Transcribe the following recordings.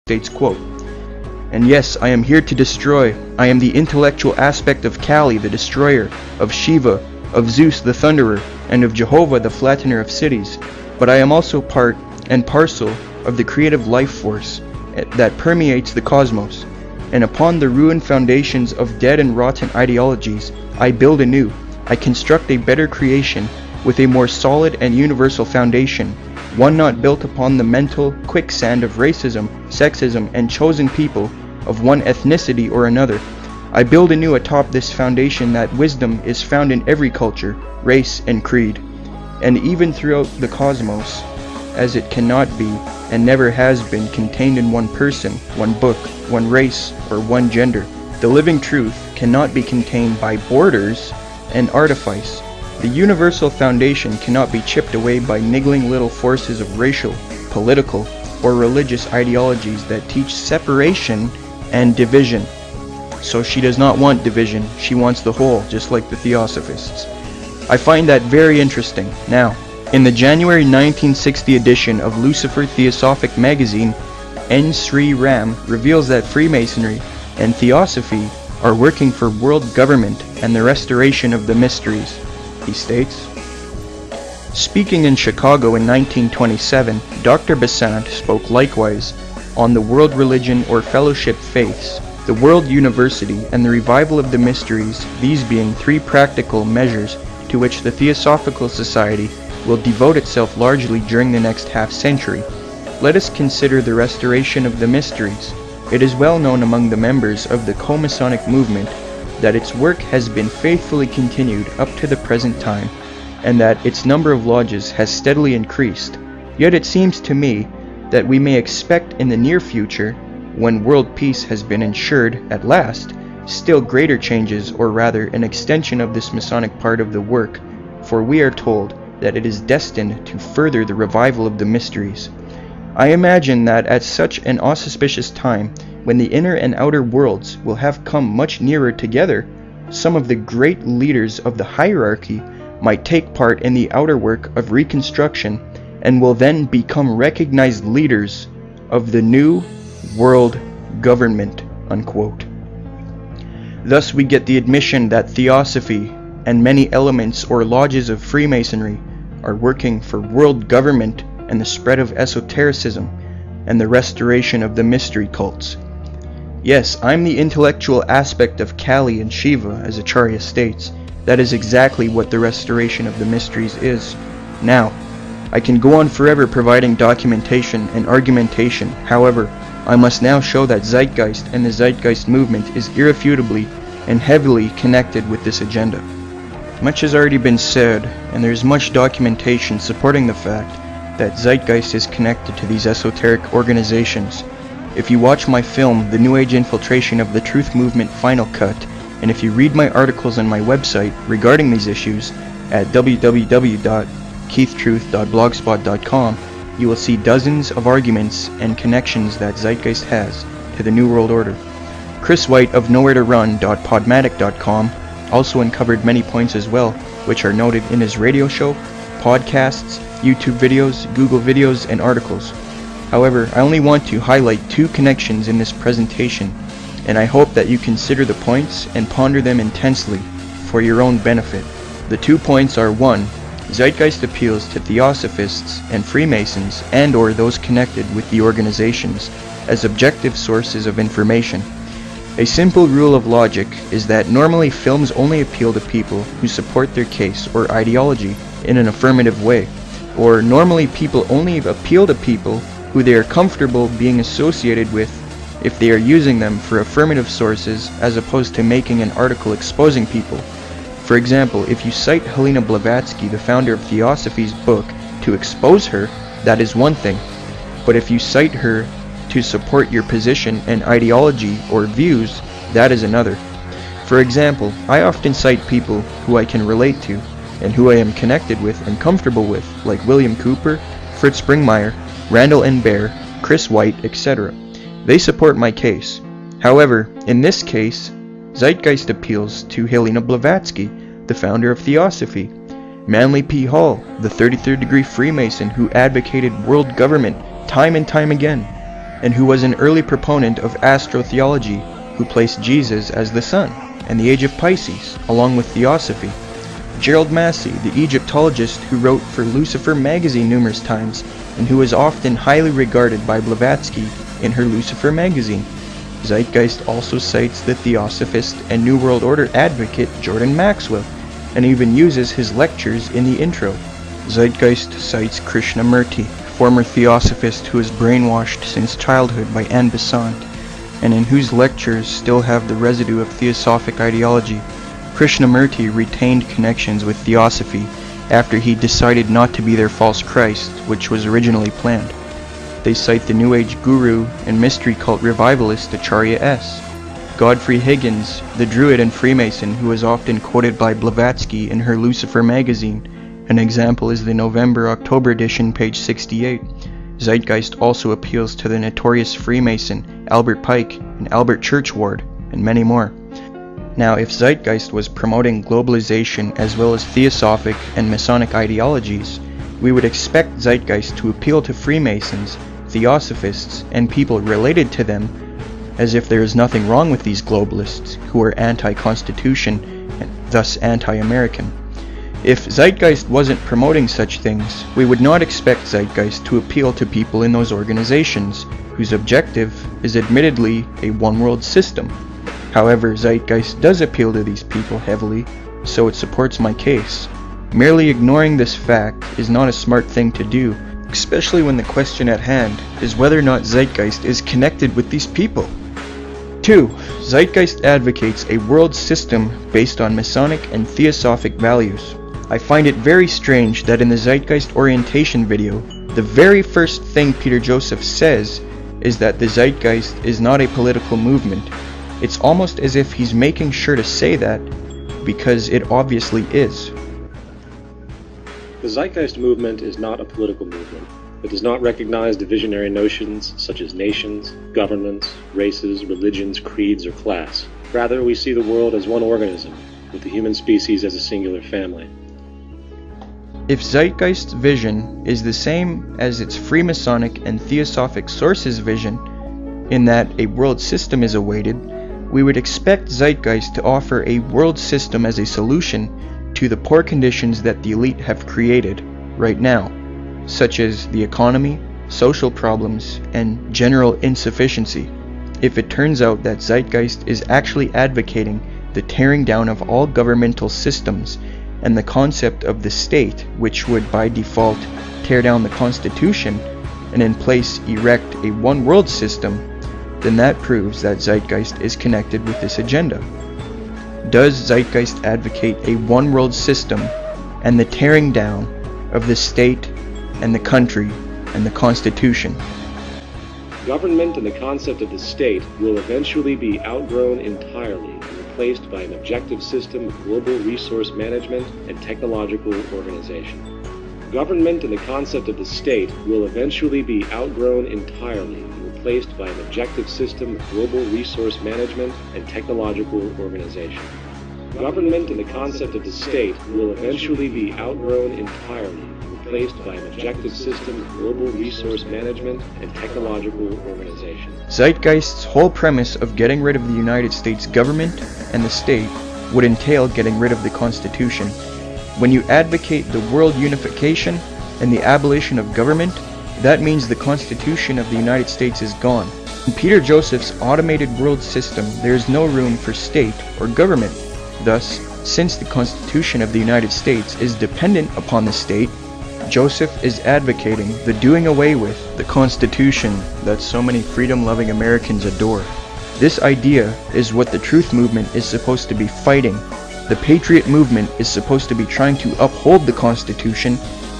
states, quote, "And yes, I am here to destroy. I am the intellectual aspect of Kali, the destroyer, of Shiva, of Zeus, the thunderer, and of Jehovah, the flattener of cities. But I am also part and parcel of the creative life force that permeates the cosmos. And upon the ruined foundations of dead and rotten ideologies, I build anew. I construct a better creation with a more solid and universal foundation, one not built upon the mental quicksand of racism, sexism, and chosen people of one ethnicity or another. I build anew atop this foundation that wisdom is found in every culture, race, and creed, and even throughout the cosmos, as it cannot be and never has been contained in one person, one book, one race, or one gender. The living truth cannot be contained by borders and artifice. The universal foundation cannot be chipped away by niggling little forces of racial, political, or religious ideologies that teach separation and division. So she does not want division, she wants the whole, just like the theosophists. I find that very interesting. Now, in the January 1960 edition of Lucifer Theosophic magazine, N. Sri Ram reveals that Freemasonry and Theosophy are working for world government and the restoration of the mysteries. He states, speaking in Chicago in 1927, Dr. Besant spoke likewise on the world religion or fellowship faiths, the world university, and the revival of the mysteries, these being three practical measures to which the Theosophical Society will devote itself largely during the next half-century. Let us consider the restoration of the mysteries. It is well known among the members of the co-Masonic movement that its work has been faithfully continued up to the present time, and that its number of lodges has steadily increased. Yet it seems to me that we may expect in the near future, when world peace has been ensured at last, still greater changes, or rather an extension of this Masonic part of the work, for we are told that it is destined to further the revival of the mysteries. I imagine that at such an auspicious time, when the inner and outer worlds will have come much nearer together, some of the great leaders of the hierarchy might take part in the outer work of reconstruction and will then become recognized leaders of the new world government, unquote. Thus we get the admission that Theosophy and many elements or lodges of Freemasonry are working for world government and the spread of esotericism and the restoration of the mystery cults. Yes, I'm the intellectual aspect of Kali and Shiva, as Acharya states. That is exactly what the restoration of the mysteries is. Now, I can go on forever providing documentation and argumentation. However, I must now show that Zeitgeist and the Zeitgeist movement is irrefutably and heavily connected with this agenda. Much has already been said, and there is much documentation supporting the fact that Zeitgeist is connected to these esoteric organizations. If you watch my film, The New Age Infiltration of the Truth Movement Final Cut, and if you read my articles on my website regarding these issues at www.keithtruth.blogspot.com, you will see dozens of arguments and connections that Zeitgeist has to the New World Order. Chris White of nowheretorun.podmatic.com also uncovered many points as well, which are noted in his radio show, podcasts, YouTube videos, Google videos, and articles. However, I only want to highlight two connections in this presentation, and I hope that you consider the points and ponder them intensely for your own benefit. The 2 points are: 1. Zeitgeist appeals to Theosophists and Freemasons and or those connected with the organizations as objective sources of information. A simple rule of logic is that normally films only appeal to people who support their case or ideology in an affirmative way, or normally people only appeal to people who they are comfortable being associated with if they are using them for affirmative sources as opposed to making an article exposing people. For example, if you cite Helena Blavatsky, the founder of Theosophy's book, to expose her, that is one thing. But if you cite her to support your position and ideology or views, that is another. For example, I often cite people who I can relate to and who I am connected with and comfortable with, like William Cooper, Fritz Springmeier, Randall N. Baer, Chris White, etc. They support my case. However, in this case, Zeitgeist appeals to Helena Blavatsky, the founder of Theosophy, Manly P. Hall, the 33rd degree Freemason who advocated world government time and time again, and who was an early proponent of astrotheology, who placed Jesus as the sun and the age of Pisces, along with theosophy. Gerald Massey, the Egyptologist who wrote for Lucifer magazine numerous times, and who is often highly regarded by Blavatsky in her Lucifer magazine. Zeitgeist also cites the theosophist and New World Order advocate Jordan Maxwell, and even uses his lectures in the intro. Zeitgeist cites Krishnamurti, former theosophist who was brainwashed since childhood by Anne Besant, and in whose lectures still have the residue of theosophic ideology. Krishnamurti retained connections with theosophy after he decided not to be their false Christ, which was originally planned. They cite the New Age guru and mystery cult revivalist Acharya S. Godfrey Higgins, the Druid and Freemason who is often quoted by Blavatsky in her Lucifer magazine. An example is the November-October edition, page 68. Zeitgeist also appeals to the notorious Freemason Albert Pike and Albert Churchward, and many more. Now, if Zeitgeist was promoting globalization as well as theosophic and Masonic ideologies, we would expect Zeitgeist to appeal to Freemasons, theosophists, and people related to them, as if there is nothing wrong with these globalists who are anti-Constitution and thus anti-American. If Zeitgeist wasn't promoting such things, we would not expect Zeitgeist to appeal to people in those organizations, whose objective is admittedly a one-world system. However, Zeitgeist does appeal to these people heavily, so it supports my case. Merely ignoring this fact is not a smart thing to do, especially when the question at hand is whether or not Zeitgeist is connected with these people. 2. Zeitgeist advocates a world system based on Masonic and theosophic values. I find it very strange that in the Zeitgeist orientation video, the very first thing Peter Joseph says is that the Zeitgeist is not a political movement. It's almost as if he's making sure to say that, because it obviously is. The Zeitgeist movement is not a political movement. It does not recognize divisionary notions such as nations, governments, races, religions, creeds, or class. Rather, we see the world as one organism, with the human species as a singular family. If Zeitgeist's vision is the same as its Freemasonic and Theosophic sources' vision, in that a world system is awaited, we would expect Zeitgeist to offer a world system as a solution to the poor conditions that the elite have created right now, such as the economy, social problems, and general insufficiency. If it turns out that Zeitgeist is actually advocating the tearing down of all governmental systems and the concept of the state, which would by default tear down the Constitution and in place erect a one-world system, then that proves that Zeitgeist is connected with this agenda. Does Zeitgeist advocate a one-world system and the tearing down of the state and the country and the Constitution? Government and the concept of the state will eventually be outgrown entirely and replaced by an objective system of global resource management and technological organization. Government and the concept of the state will eventually be outgrown entirely and replaced by an objective system of global resource management and technological organization. Government and the concept of the state will eventually be outgrown entirely and replaced by an objective system of global resource management and technological organization. Zeitgeist's whole premise of getting rid of the United States government and the state would entail getting rid of the Constitution. When you advocate the world unification and the abolition of government, that means the Constitution of the United States is gone. In Peter Joseph's automated world system, there is no room for state or government. Thus, since the Constitution of the United States is dependent upon the state, Joseph is advocating the doing away with the Constitution that so many freedom-loving Americans adore. This idea is what the Truth movement is supposed to be fighting. The Patriot movement is supposed to be trying to uphold the Constitution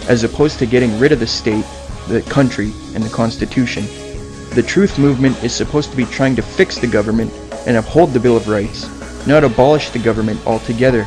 as opposed to getting rid of the state, the country, and the Constitution. The Truth movement is supposed to be trying to fix the government and uphold the Bill of Rights, not abolish the government altogether.